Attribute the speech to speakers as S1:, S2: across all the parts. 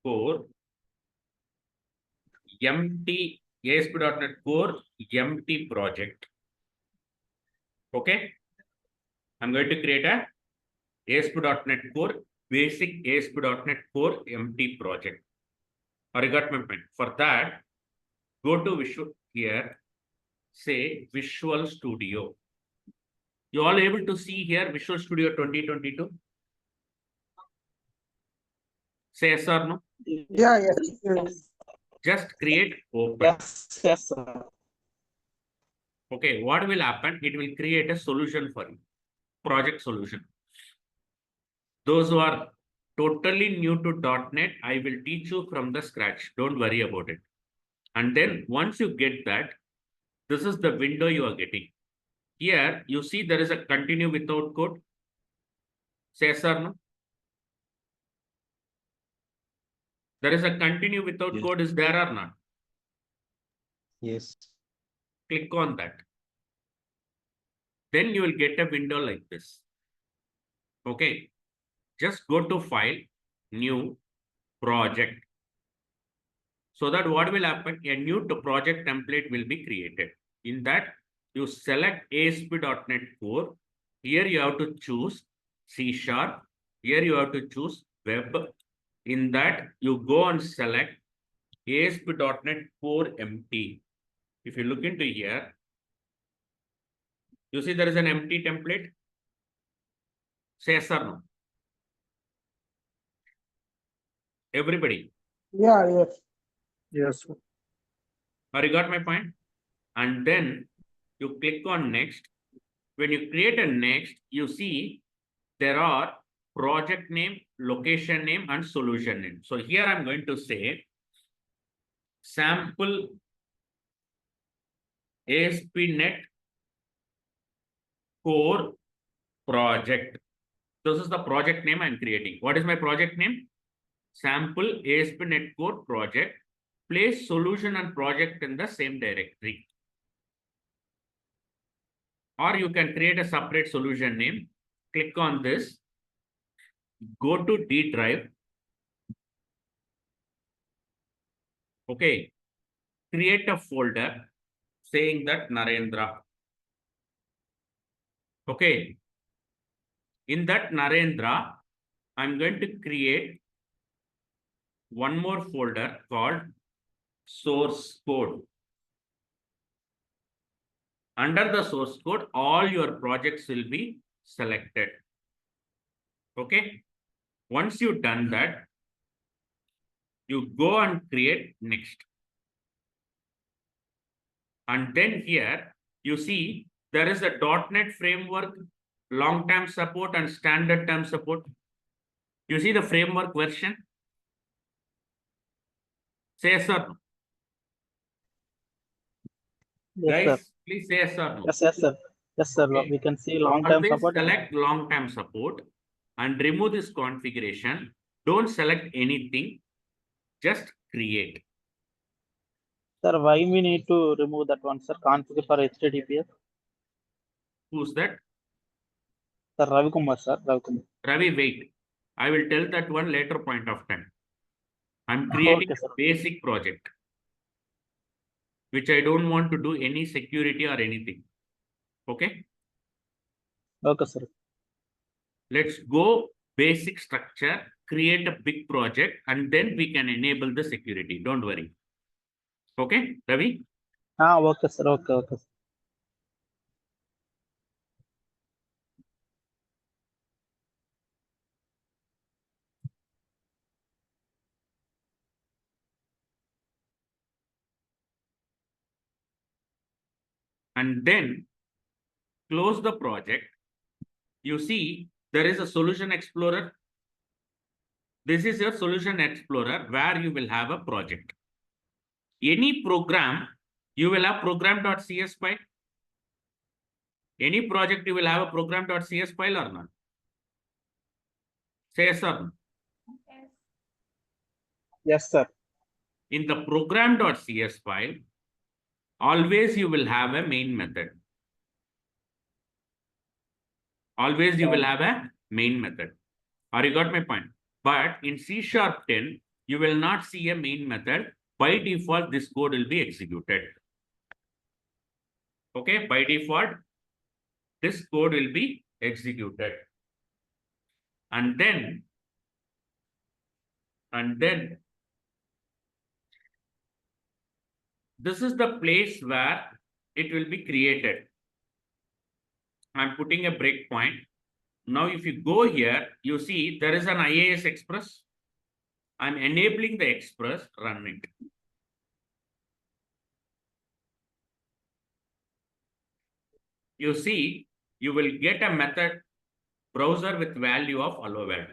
S1: core empty ASP.NET Core empty project. Okay. I'm going to create a ASP.NET Core basic ASP.NET Core empty project. Or you got my point. For that, go to Visual here, say Visual Studio. You all able to see here Visual Studio 2022? Say yes or no?
S2: Yeah, yes.
S1: Just create open.
S2: Yes, sir.
S1: Okay, what will happen? It will create a solution for you. Project solution. Those who are totally new to .NET, I will teach you from the scratch. Don't worry about it. And then once you get that, this is the window you are getting. Here, you see there is a continue without code. Say yes or no? There is a continue without
S2: Yes.
S1: code is there or not?
S2: Yes.
S1: Click on that. Then you will get a window like this. Okay. Just go to File, New, Project. So that what will happen? A new project template will be created. In that, you select ASP.NET Core. Here you have to choose C#. Here you have to choose Web. In that, you go and select ASP.NET Core empty. If you look into here, you see there is an empty template. Say yes or no? Everybody.
S2: Yeah, yes. Yes.
S1: Or you got my point? And then you click on next. When you create a next, you see there are project name, location name, and solution name. So here I'm going to say sample ASP.NET Core project. This is the project name I'm creating. What is my project name? Sample ASP.NET Core project. Place solution and project in the same directory. Or you can create a separate solution name. Click on this. Go to D drive. Okay. Create a folder saying that Narendra. Okay. In that Narendra, I'm going to create one more folder called source code. Under the source code, all your projects will be selected. Okay. Once you've done that, you go and create next. And then here you see there is a .NET framework, long-term support and standard term support. You see the framework version? Say yes or no.
S2: Yes,
S1: Guys,
S2: sir.
S1: please say yes or no.
S2: Yes, sir. Yes, sir.
S1: Okay.
S2: We can see long-term
S1: Always
S2: support.
S1: select long-term support and remove this configuration. Don't select anything. Just create.
S2: Sir, why we need to remove that one, sir? Configure for HTTPS.
S1: Who's that?
S2: Sir, Ravi Kumar, sir. Ravi Kumar.
S1: Ravi, wait. I will tell that one later point of time. I'm creating
S2: Okay,
S1: a basic project, which I don't want to do any security or anything. Okay.
S2: Okay, sir.
S1: Let's go basic structure, create a big project, and then we can enable the security. Don't worry. Okay, Ravi?
S2: Okay, sir. Okay, okay.
S1: And then close the project. You see, there is a solution explorer. This is your solution explorer where you will have a project. Any program, you will have program.cs file. Any project, you will have a program.cs file or not? Say yes or no.
S2: Yes, sir.
S1: In the program.cs file, always you will have a main method. Always you will have a main method. Or you got my point? But in C#10, you will not see a main method. By default, this code will be executed. Okay, by default, this code will be executed. And then this is the place where it will be created. I'm putting a breakpoint. Now, if you go here, you see there is an IAS Express. I'm enabling the Express, run it. You see, you will get a method browser with value of hello world.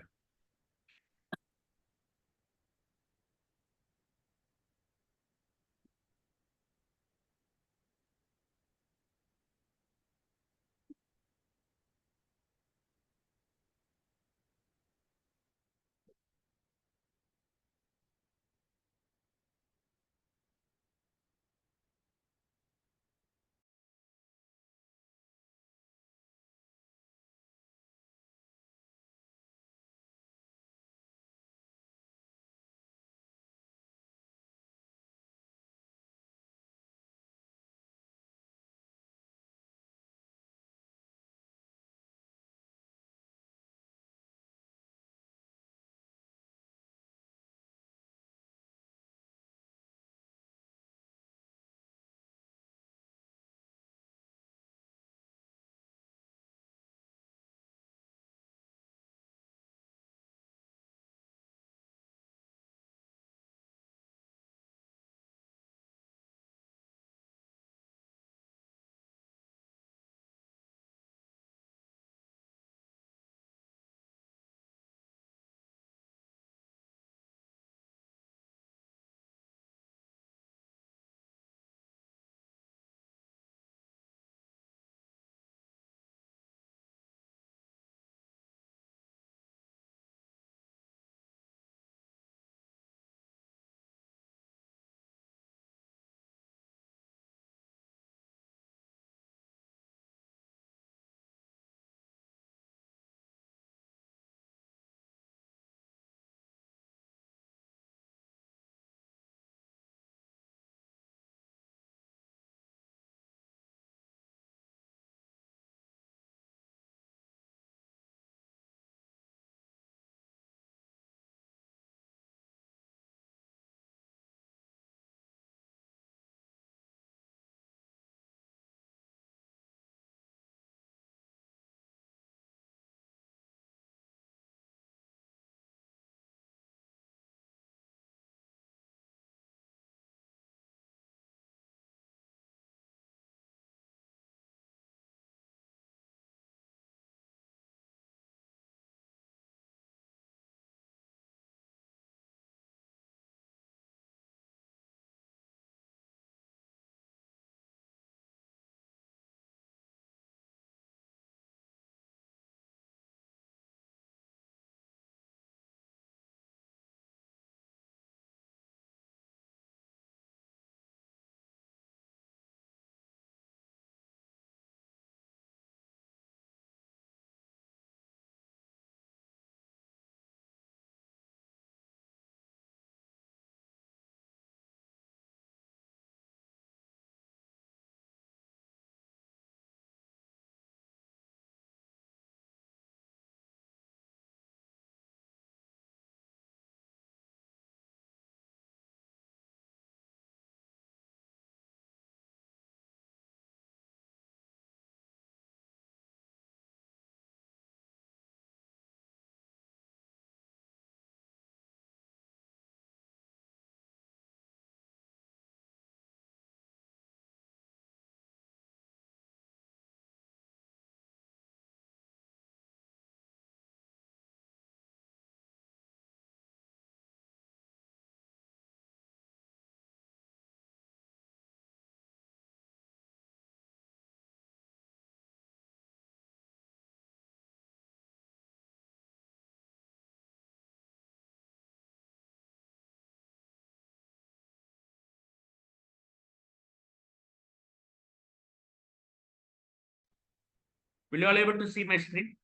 S1: Will you all able to see my screen?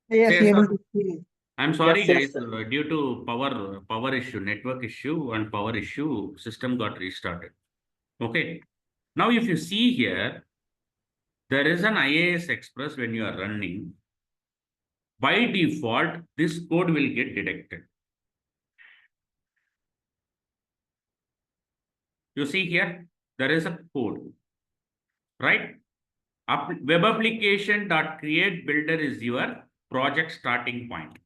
S3: Yes,
S1: Say
S3: able
S1: yes
S3: to see.
S1: I'm sorry,
S2: Yes,
S1: guys. Due to power issue, network issue, and power issue, system got restarted. Okay. Now, if you see here, there is an IAS Express when you are running. By default, this code will get detected. You see here, there is a code, right? Web application dot create builder is your project starting point.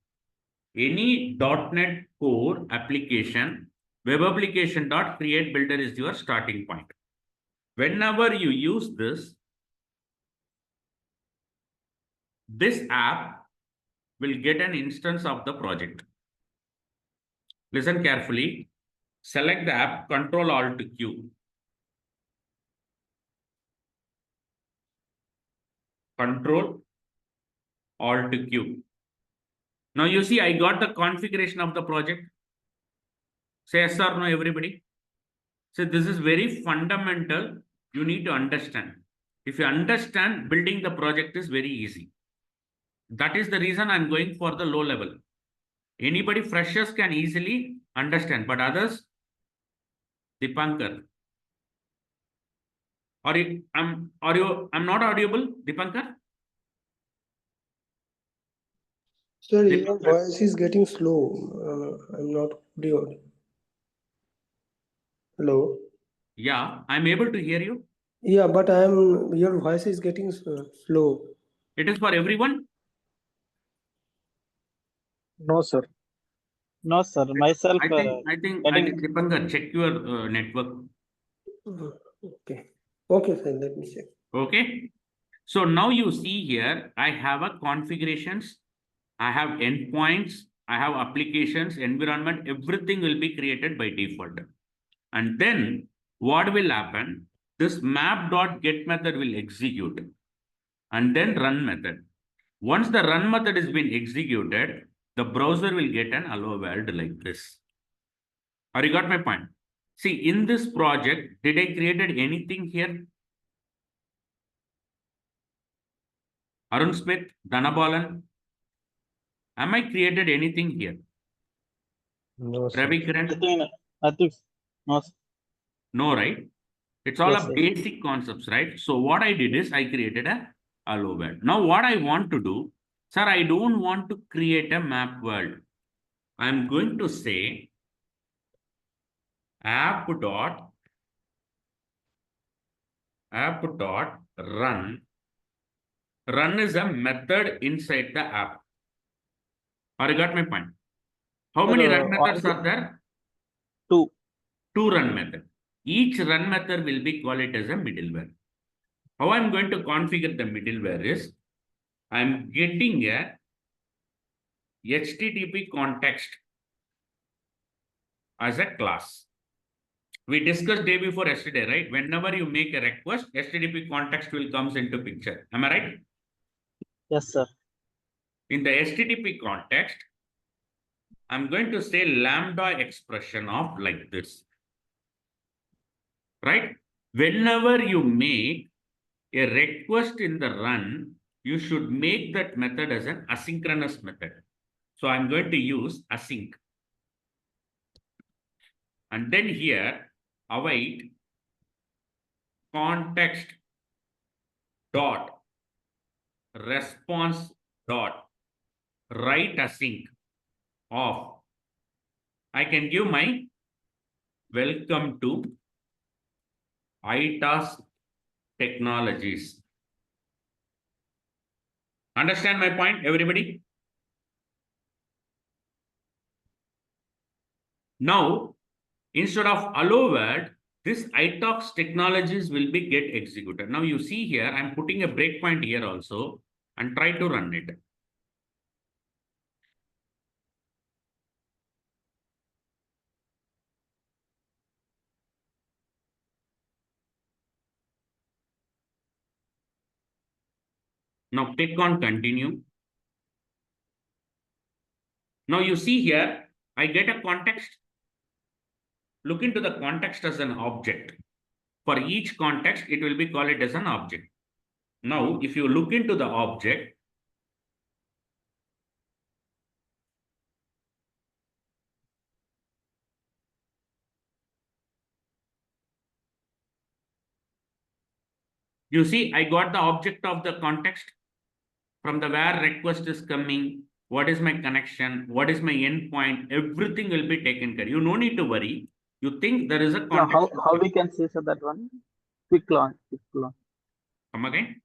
S1: Any .NET Core application, web application dot create builder is your starting point. Whenever you use this app will get an instance of the project. Listen carefully. Select the app, Control Alt Q. Control Alt Q. Now you see, I got the configuration of the project. Say yes or no, everybody. So this is very fundamental. You need to understand. If you understand, building the project is very easy. That is the reason I'm going for the low level. Anybody freshers can easily understand, but others, Dipankar. I'm not audible, Dipankar?
S3: Sir, your
S1: Dipankar.
S3: voice is getting slow. I'm not audible. Hello.
S1: Yeah, I'm able to hear you.
S3: Yeah, but your voice is getting slow.
S1: It is for everyone.
S2: no, sir. No, sir. Myself
S1: I think
S2: getting
S1: Dipankar, check your network.
S3: Okay. Okay, fine. Let me check.
S1: Okay. So now you see here, I have a configurations, I have endpoints, I have applications, environment, everything will be created by default. And then what will happen? This map.get method will execute and then run method. Once the run method has been executed, the browser will get an hello world like this. Or you got my point? See, in this project, did I created anything here? Arun Smith, Dhanabalan, am I created anything here?
S3: No, sir.
S1: Ravi Kiran?
S2: nothing. No, sir.
S1: No, right? It's all
S2: Yes,
S1: a
S2: sir.
S1: basic concepts, right? So what I did is I created a hello world. Now what I want to do, sir, I don't want to create a map world. I'm going to say app dot run. Run is a method inside the app. Or you got my point? How
S2: Sir,
S1: many run methods are there?
S2: two.
S1: Two run method. Each run method will be called it as a middleware. How I'm going to configure the middleware is I'm getting a HTTP context as a class. We discussed day before yesterday, right? Whenever you make a request, HTTP context will comes into picture. Am I right?
S2: Yes, sir.
S1: In the HTTP context, I'm going to say lambda expression of like this, right? Whenever you make a request in the run, you should make that method as an asynchronous method. So I'm going to use async. And then here, await context dot response dot write async of. I can give my welcome to ITAS Technologies. Understand my point, everybody? Now, instead of hello world, this ITOX technologies will be get executed. Now you see here, I'm putting a breakpoint here also and try to run it. Now click on continue. Now you see here, I get a context. Look into the context as an object. For each context, it will be called it as an object. Now, if you look into the object, You see, I got the object of the context from the where request is coming. What is my connection? What is my endpoint? Everything will be taken care. You no need to worry. You think there is a
S2: Now,
S1: context.
S2: how we can see, sir, that one? Quick launch.
S1: Come again?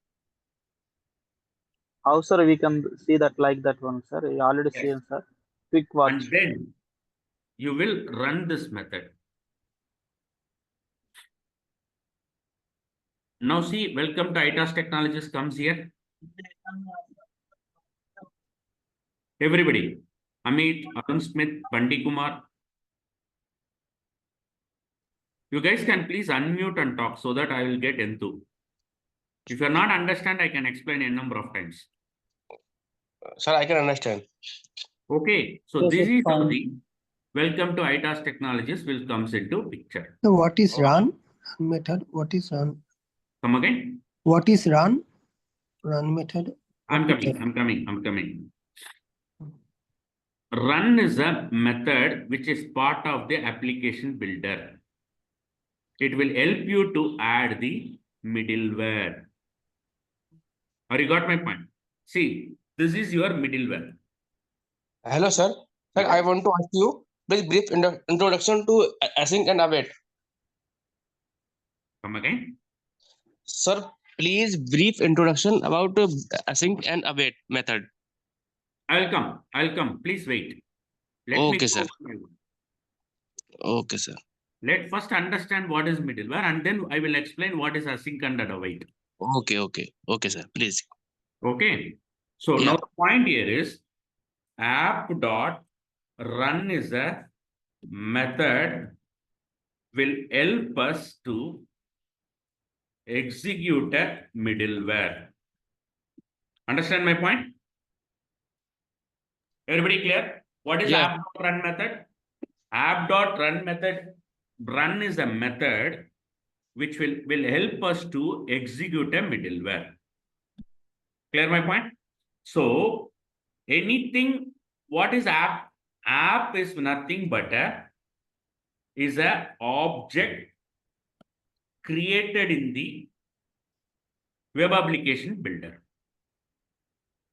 S2: How, sir, we can see that like that one, sir? You already
S1: Yes.
S2: seen, sir. Quick watch.
S1: And then you will run this method. Now see, welcome to ITAS Technologies comes here. Everybody, Amit, Arun Smith, Bandi Kumar. You guys can please unmute and talk so that I will get into. If you are not understand, I can explain a number of times.
S4: Sir, I can understand.
S1: Okay, so
S2: Yes,
S1: this
S2: sir,
S1: is how
S2: fine.
S1: the welcome to ITAS Technologies will comes into picture.
S3: So what is run method? What is run?
S1: Come again?
S3: What is run? Run method.
S1: I'm coming. Run is a method which is part of the application builder. It will help you to add the middleware. Or you got my point? See, this is your middleware.
S4: Hello, sir. Sir, I want to ask you very brief introduction to async and await.
S1: Come again?
S4: Sir, please brief introduction about async and await method.
S1: I'll come. Please wait. Let me
S4: Okay,
S1: go
S4: sir.
S1: one by one.
S4: Okay, sir.
S1: Let first understand what is middleware and then I will explain what is async and await.
S4: Okay, sir. Please.
S1: Okay. So
S4: Yeah.
S1: now the point here is app.run is a method will help us to execute a middleware. Understand my point? Everybody clear? What is
S4: Yeah.
S1: app.run method? App.run method, run is a method which will help us to execute a middleware. Clear my point? So anything, what is app? App is nothing but is a object created in the web application builder.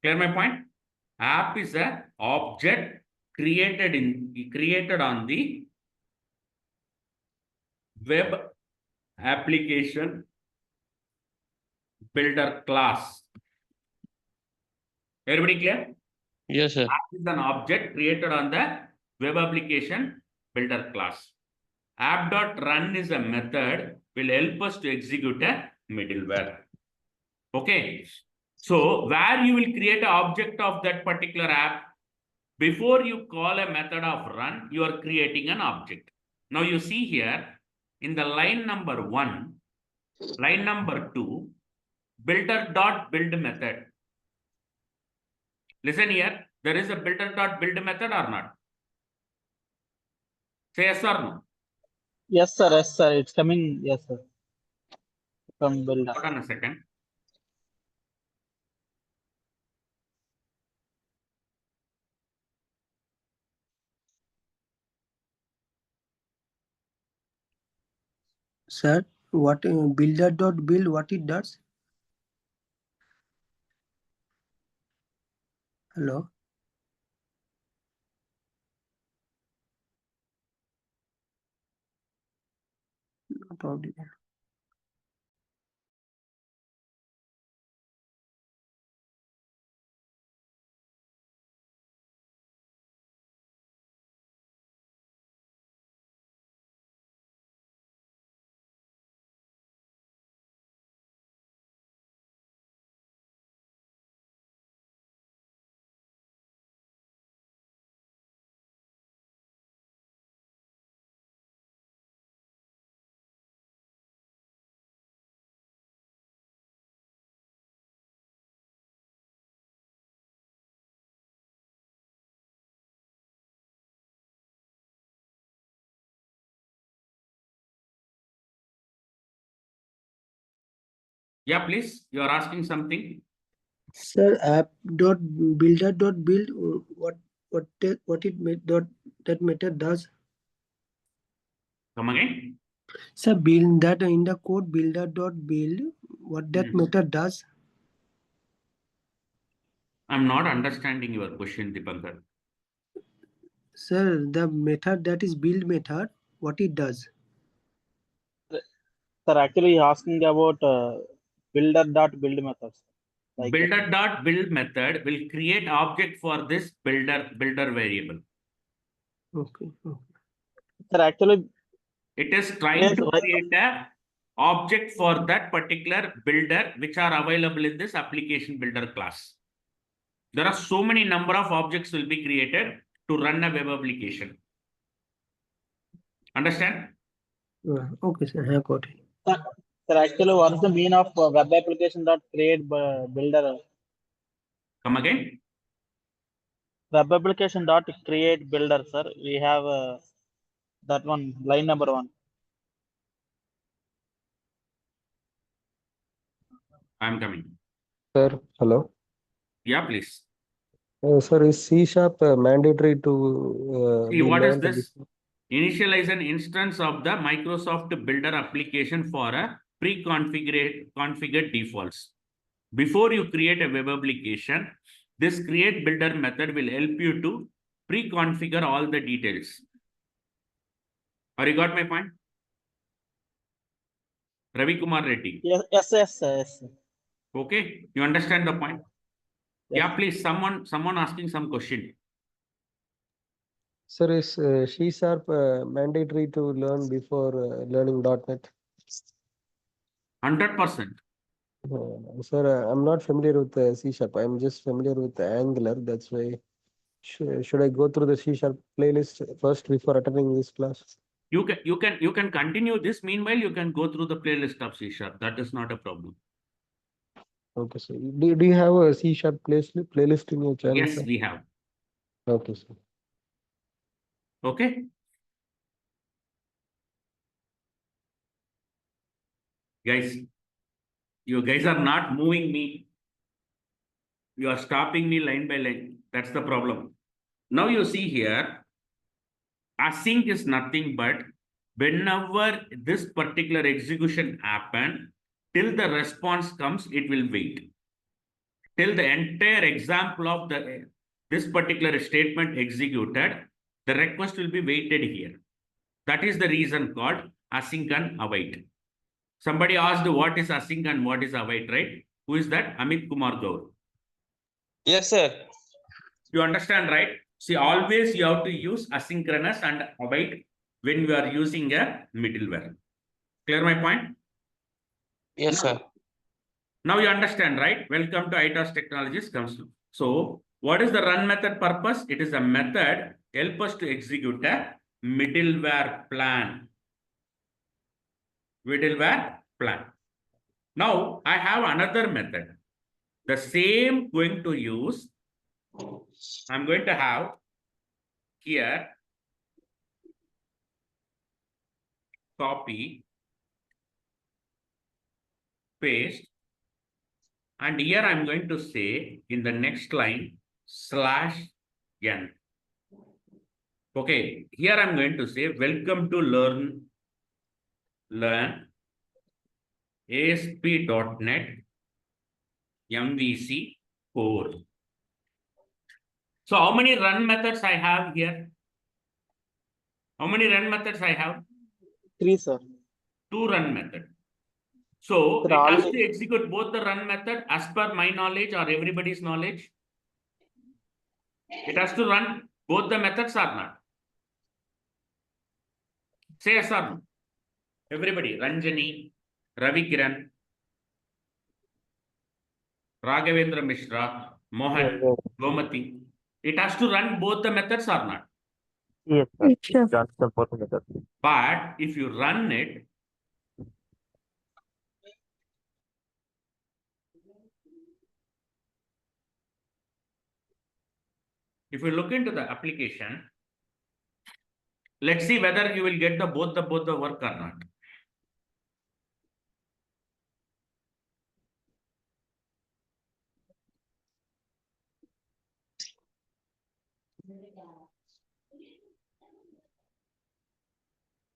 S1: Clear my point? App is a object created on the web application builder class. Everybody clear?
S4: Yes, sir.
S1: App is an object created on the web application builder class. App.run is a method will help us to execute a middleware. Okay. So where you will create an object of that particular app, before you call a method of run, you are creating an object. Now you see here in the line number 1, line number 2, builder.build method. Listen here, there is a builder.build method or not? Say yes or no?
S2: Yes, sir. It's coming. Yes, sir. From builder.
S1: Hold on a second.
S3: Sir, what builder.build, what it does? Hello. Not audible.
S1: Yeah, please. You are asking something.
S3: Sir, app.builder.build, that method does?
S1: Come again.
S3: Sir, build that in the code builder.build, what that method does?
S1: I'm not understanding your question, Dipankar.
S3: Sir, the method that is build method, what it does?
S2: Sir, actually he's asking about builder.build methods. Like
S1: Builder.build method will create object for this builder variable.
S3: Okay.
S2: sir, actually
S1: It is trying
S2: yes,
S1: to create a object for that particular builder which are available in this application builder class. There are so many number of objects will be created to run a web application. Understand?
S3: Okay, sir. I got it.
S2: sir, actually what is the mean of web application dot create builder?
S1: Come again?
S2: Web application dot create builder, sir. We have that one, line number 1.
S1: I'm coming.
S5: Sir, hello.
S1: Yeah, please.
S5: Sir, is C# mandatory to
S1: See,
S5: be
S1: what is
S5: learned?
S1: this? Initialize an instance of the Microsoft Builder application for a configured defaults. Before you create a web application, this create builder method will help you to pre-configure all the details. Or you got my point? Ravi Kumar Reddy.
S2: Yes, sir.
S1: Okay, you understand the point?
S2: Yes.
S1: Yeah, please. Someone asking some question.
S5: Sir, is C# mandatory to learn before learning .NET?
S1: 100%.
S5: Sir, I'm not familiar with C#. I'm just familiar with Angular. That's why. Should I go through the C# playlist first before attending this class?
S1: You can continue this. Meanwhile, you can go through the playlist of C#. That is not a problem.
S5: Okay, sir. Do you have a C# playlist in your channel?
S1: Yes,
S5: sir?
S1: we have.
S5: Okay, sir.
S1: Okay. Guys, you guys are not moving me. You are stopping me line by line. That's the problem. Now you see here, async is nothing but whenever this particular execution happen, till the response comes, it will wait. Till the entire example of this particular statement executed, the request will be waited here. That is the reason called async and await. Somebody asked what is async and what is await, right? Who is that? Amit Kumar Gaur.
S4: Yes, sir.
S1: You understand, right? See, always you have to use asynchronous and await when you are using a middleware. Clear my point?
S4: Yes, sir.
S1: Now you understand, right? Welcome to ITOS Technologies. So, what is the run method purpose? It is a method help us to execute a middleware plan. Middleware plan. Now, I have another method. The same going to use. I'm going to have here copy, paste, and here I'm going to say in the next line /n. Okay, here I'm going to say welcome to learn ASP.NET MVC core. So how many run methods I have here? How many run methods I have?
S2: 3, sir.
S1: 2 run method. So
S2: Sir,
S1: it has
S2: already-
S1: to execute both the run method as per my knowledge or everybody's knowledge. It has to run both the methods or not? Say yes or no. Everybody, Ranjani, Ravi Kiran, Raghavendra Mishra, Mohan, Gomati. It has to run both the methods or not?
S2: Yes, sir. That's the important method.
S1: But if you run it, if you look into the application, let's see whether you will get both the work or not.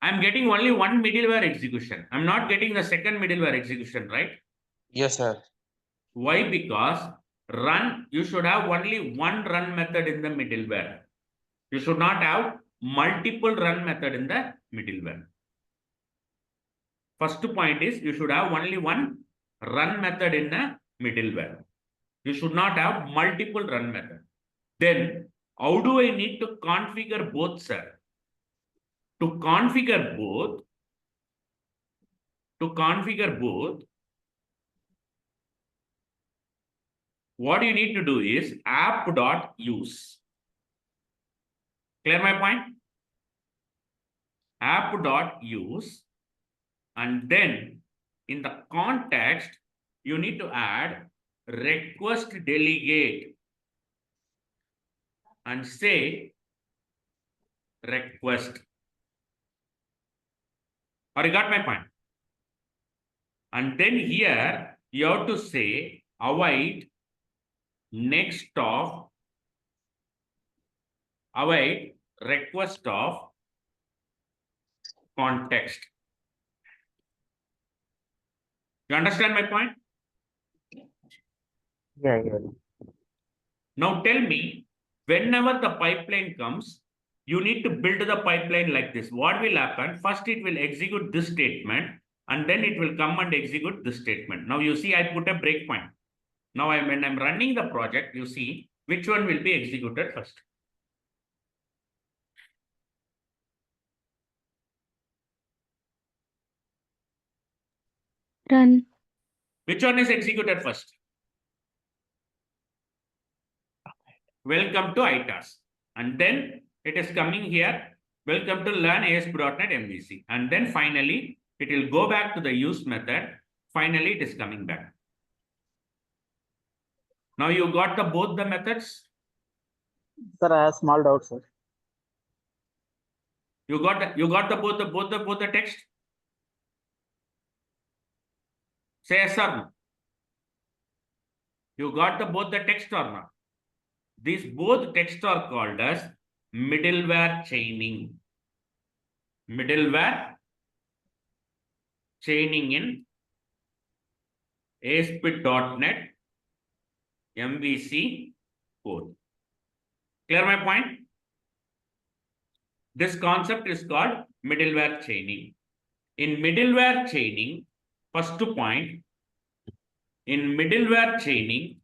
S1: I'm getting only one middleware execution. I'm not getting the second middleware execution, right?
S4: Yes, sir.
S1: Why? Because run, you should have only one run method in the middleware. You should not have multiple run method in the middleware. First point is you should have only one run method in the middleware. You should not have multiple run method. Then how do I need to configure both, sir? To configure both, what you need to do is app.use. Clear my point? App.use, and then in the context, you need to add request delegate and say request. Or you got my point? And then here you have to say await next of await request of context. You understand my point?
S4: Yeah.
S1: Now tell me, whenever the pipeline comes, you need to build the pipeline like this. What will happen? First, it will execute this statement, and then it will come and execute this statement. Now you see, I put a breakpoint. Now when I'm running the project, you see which one will be executed first.
S6: Run.
S1: Which one is executed first? Welcome to ITAS. And then it is coming here. Welcome to learn ASP.NET MVC. And then finally, it will go back to the use method. Finally, it is coming back. Now you got the both the methods.
S2: Sir, I have small doubt, sir.
S1: You got both the text. Say yes or no. You got both the text or not? These both texts are called as middleware chaining. Middleware chaining in ASP.NET MVC code. Clear my point? This concept is called middleware chaining. In middleware chaining, first point, in middleware chaining,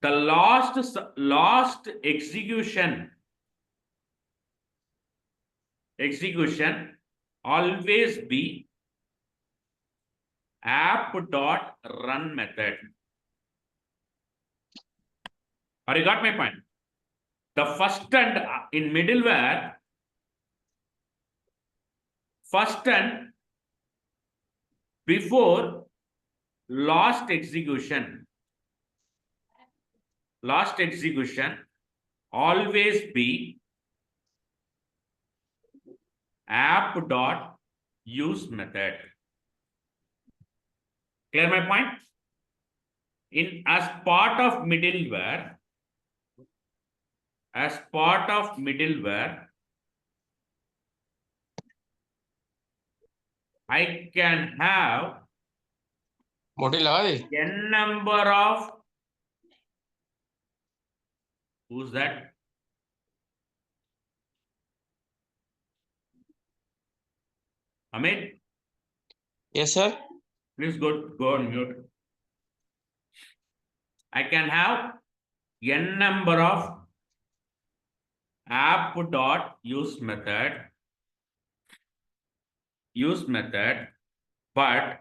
S1: the last execution always be app.run method. Or you got my point? The first and in middleware, first and before last execution always be app.use method. Clear my point? As part of middleware, I can have
S4: मोटी लगा दी
S1: n number of, who's that? Amit,
S4: Yes, sir.
S1: please go on mute. I can have n number of app.use method, but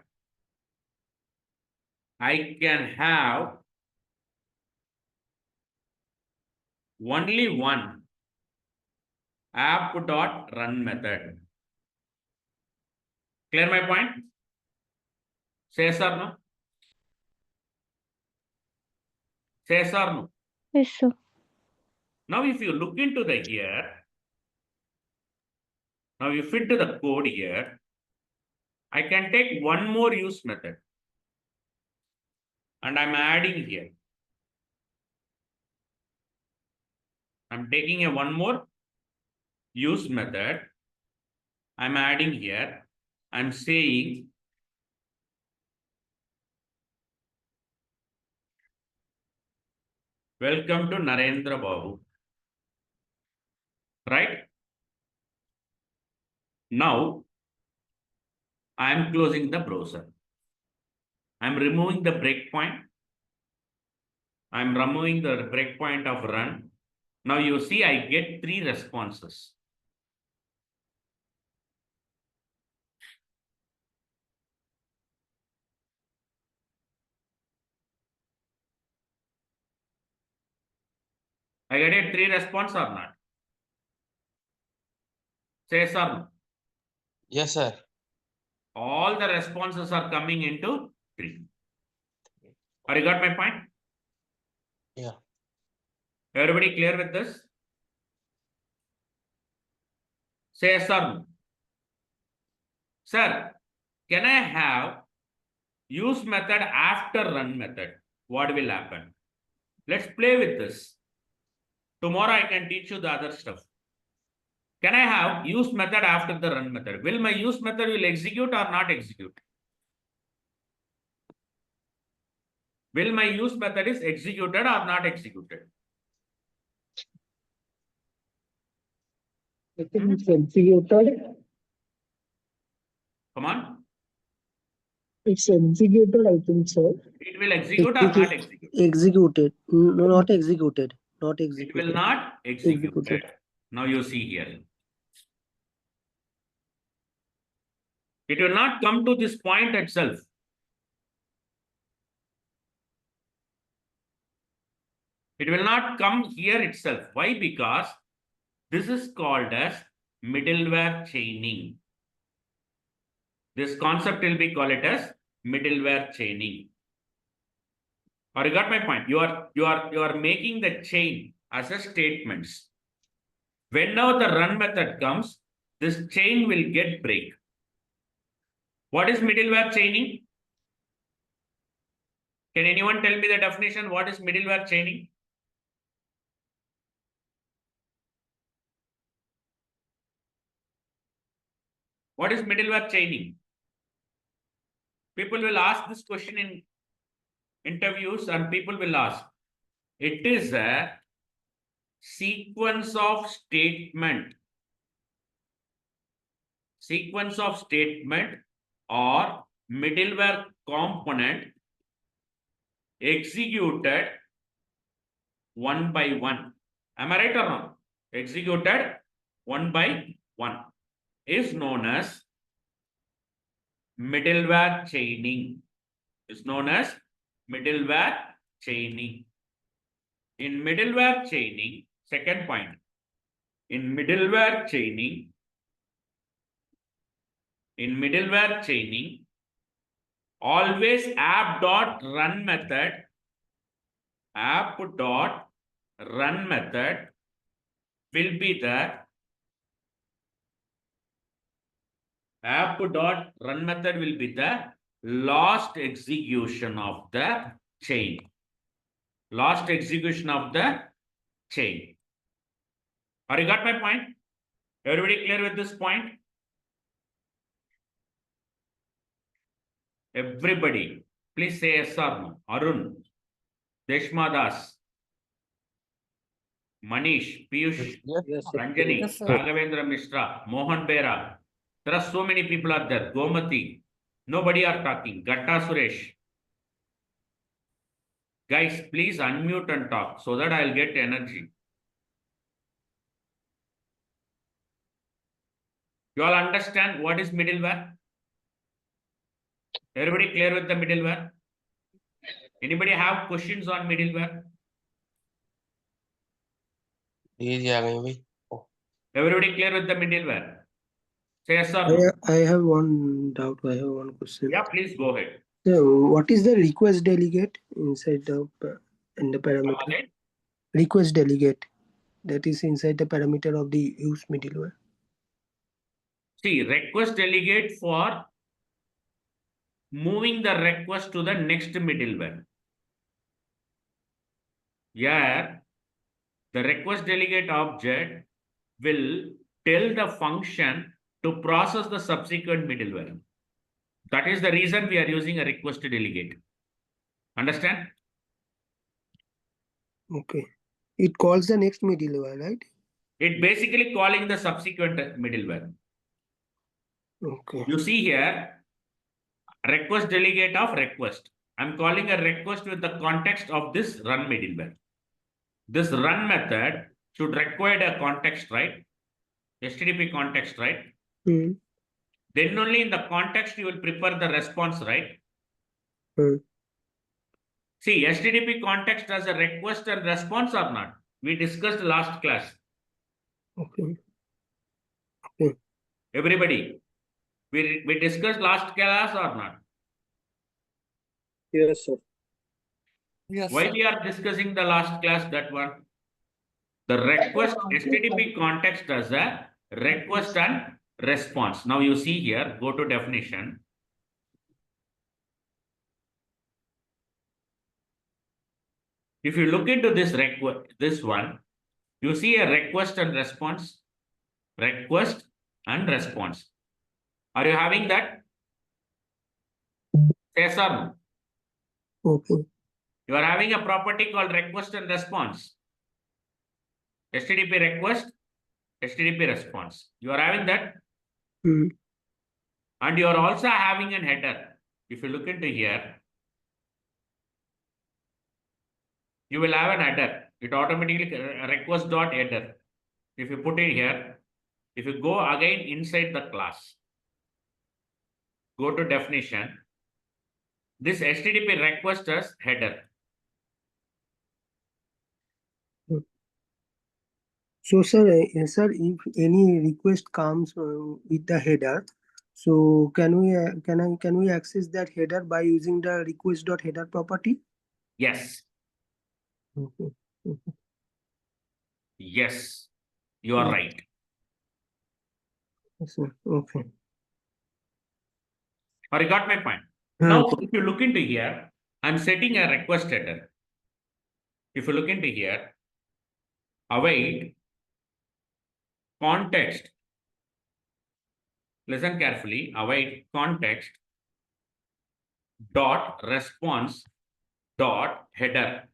S1: I can have only one app.run method. Clear my point? Say yes or no? Say yes or no?
S6: Yes, sir.
S1: Now, if you look into the here, now you fit to the code here, I can take one more use method and I'm adding here. I'm taking a one more use method. I'm adding here. I'm saying Welcome to Narendrababu. Right? Now, I am closing the browser. I am removing the breakpoint. I am removing the breakpoint of run. Now you see I get 3 responses. I get a 3 response or not? Say yes or no?
S4: Yes, sir.
S1: All the responses are coming into 3. Have you got my point?
S4: Yeah.
S1: Everybody clear with this? Say yes or no? Sir, can I have use method after run method? What will happen? Let's play with this. Tomorrow I can teach you the other stuff. Can I have use method after the run method? Will my use method will execute or not execute? Will my use method is executed or not executed?
S5: I think it's executed.
S1: Come on.
S5: It's executed, I think so.
S1: It will execute or not execute?
S3: Executed. No, not executed. Not
S1: It will
S3: executed.
S1: not execute.
S3: Executed.
S1: Now you see here. It will not come to this point itself. It will not come here itself. Why? Because this is called as middleware chaining. This concept will be called it as middleware chaining. Or you got my point? You are making the chain as a statements. When now the run method comes, this chain will get break. What is middleware chaining? Can anyone tell me the definition? What is middleware chaining? What is middleware chaining? People will ask this question in interviews and people will ask. It is a sequence of statement. Sequence of statement or middleware component executed one by one. Am I right or not? Executed one by one is known as middleware chaining. Is known as middleware chaining. In middleware chaining, second point. In middleware chaining, always app.run method will be the app.run method will be the last execution of the chain. Last execution of the chain. Are you got my point? Everybody clear with this point? Everybody, please say yes or no. Arun, Deshmadas, Manish, Piyush,
S4: Yes.
S1: Ranjani,
S6: Yes, sir.
S1: Raghavendra Mishra, Mohan Bera. There are so many people are there. Gomati, nobody are talking. Gatta Suresh. Guys, please unmute and talk so that I'll get energy. You all understand what is middleware? Everybody clear with the middleware? Anybody have questions on middleware?
S4: ये आ गई भाई.
S1: Everybody clear with the middleware? Say yes or no.
S3: I have one doubt. I have one question.
S1: Yeah, please go ahead.
S3: So, what is the request delegate inside the in the parameter?
S1: Again?
S3: Request delegate that is inside the parameter of the use middleware.
S1: See, request delegate for moving the request to the next middleware. Here, the request delegate object will tell the function to process the subsequent middleware. That is the reason we are using a request delegate. Understand?
S3: Okay. It calls the next middleware, right?
S1: It basically calling the subsequent middleware.
S3: Okay.
S1: You see here, request delegate of request. I'm calling a request with the context of this run middleware. This run method should require a context, right? HTTP context, right?
S3: Hmm.
S1: Then only in the context you will prepare the response, right?
S3: Hmm.
S1: See, HTTP context does a request and response or not? We discussed last class.
S3: Okay.
S1: Everybody, we discussed last class or not?
S3: Yes, sir.
S6: Yes,
S1: Why
S6: sir.
S1: we are discussing the last class, that one? The request, HTTP context does a request and response. Now you see here, go to definition. If you look into this this one, you see a request and response. Request and response. Are you having that? Yes or no?
S3: Okay.
S1: You are having a property called request and response. HTTP request, HTTP response. You are having that.
S3: Hmm.
S1: And you are also having an header. If you look into here, you will have an header. It automatically request.header. If you put it here, if you go again inside the class, go to definition, this HTTP request as header.
S3: So, sir, if any request comes with the header, so can we access that header by using the request.header property?
S1: Yes,
S3: Okay.
S1: yes, you are right.
S3: Yes, sir. Okay.
S1: Or you got my point.
S3: Hmm.
S1: Now, if you look into here, I'm setting a request header. If you look into here, await context. Listen carefully. Await context dot response dot header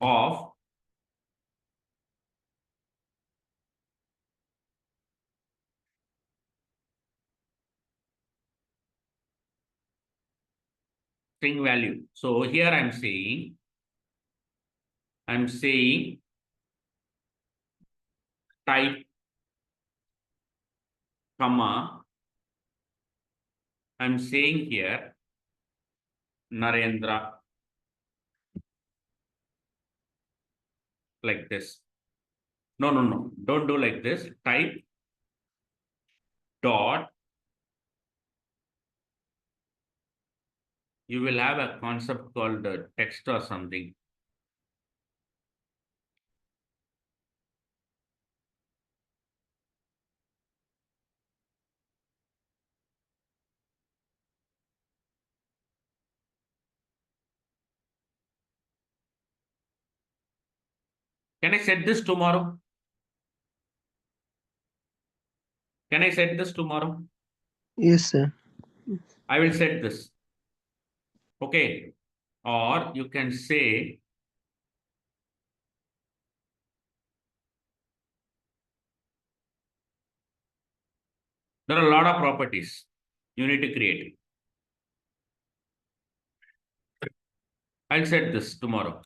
S1: of string value. So here I'm saying type comma. I'm saying here Narendra like this. No, don't do like this. Type dot. You will have a concept called text or something. Can I set this tomorrow? Can I set this tomorrow?
S3: Yes, sir.
S1: I will set this. Okay. Or you can say there are a lot of properties you need to create. I'll set this tomorrow.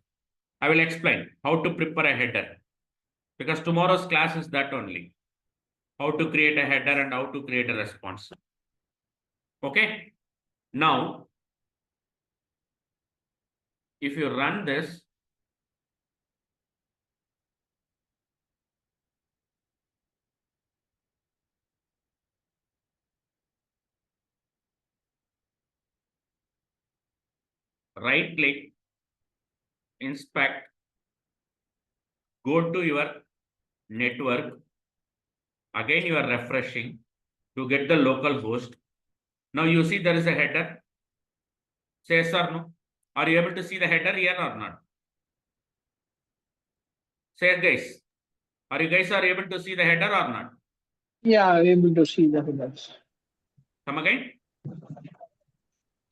S1: I will explain how to prepare a header because tomorrow's class is that only. How to create a header and how to create a response. Okay. Now, if you run this, right click, inspect, go to your network. Again, you are refreshing to get the local host. Now you see there is a header. Say yes or no. Are you able to see the header here or not? Say guys. Are you guys able to see the header or not?
S7: Yeah, I'm able to see the headers.
S1: Come again.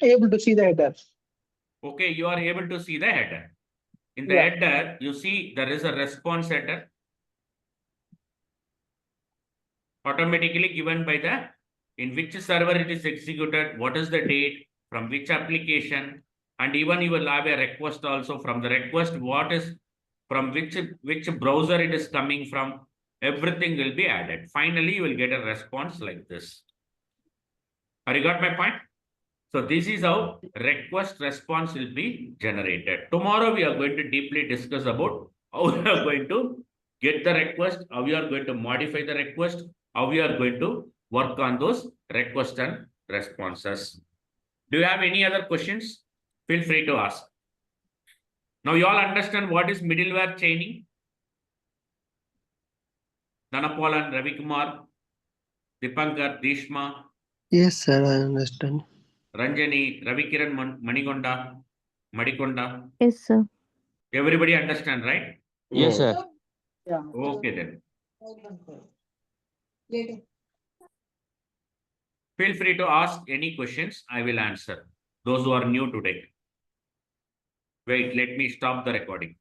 S7: Able to see the headers.
S1: Okay, you are able to see the header. In the
S7: Yeah.
S1: header, you see there is a response header automatically given by the in which server it is executed, what is the date, from which application, and even you will have a request also from the request, what is from which browser it is coming from. Everything will be added. Finally, you will get a response like this. Have you got my point? So this is how request response will be generated. Tomorrow we are going to deeply discuss about how we are going to get the request, how we are going to modify the request, how we are going to work on those requests and responses. Do you have any other questions? Feel free to ask. Now you all understand what is middleware chaining? Dhanapalan, Ravi Kumar, Dipankar, Dishma,
S3: Yes, sir, I understand.
S1: Ranjani, Ravi Kiran, Madikonda.
S8: Yes, sir.
S1: Everybody understand, right?
S4: Yes, sir.
S7: Yeah.
S1: Okay then. Feel free to ask any questions. I will answer. Those who are new today. Wait, let me stop the recording.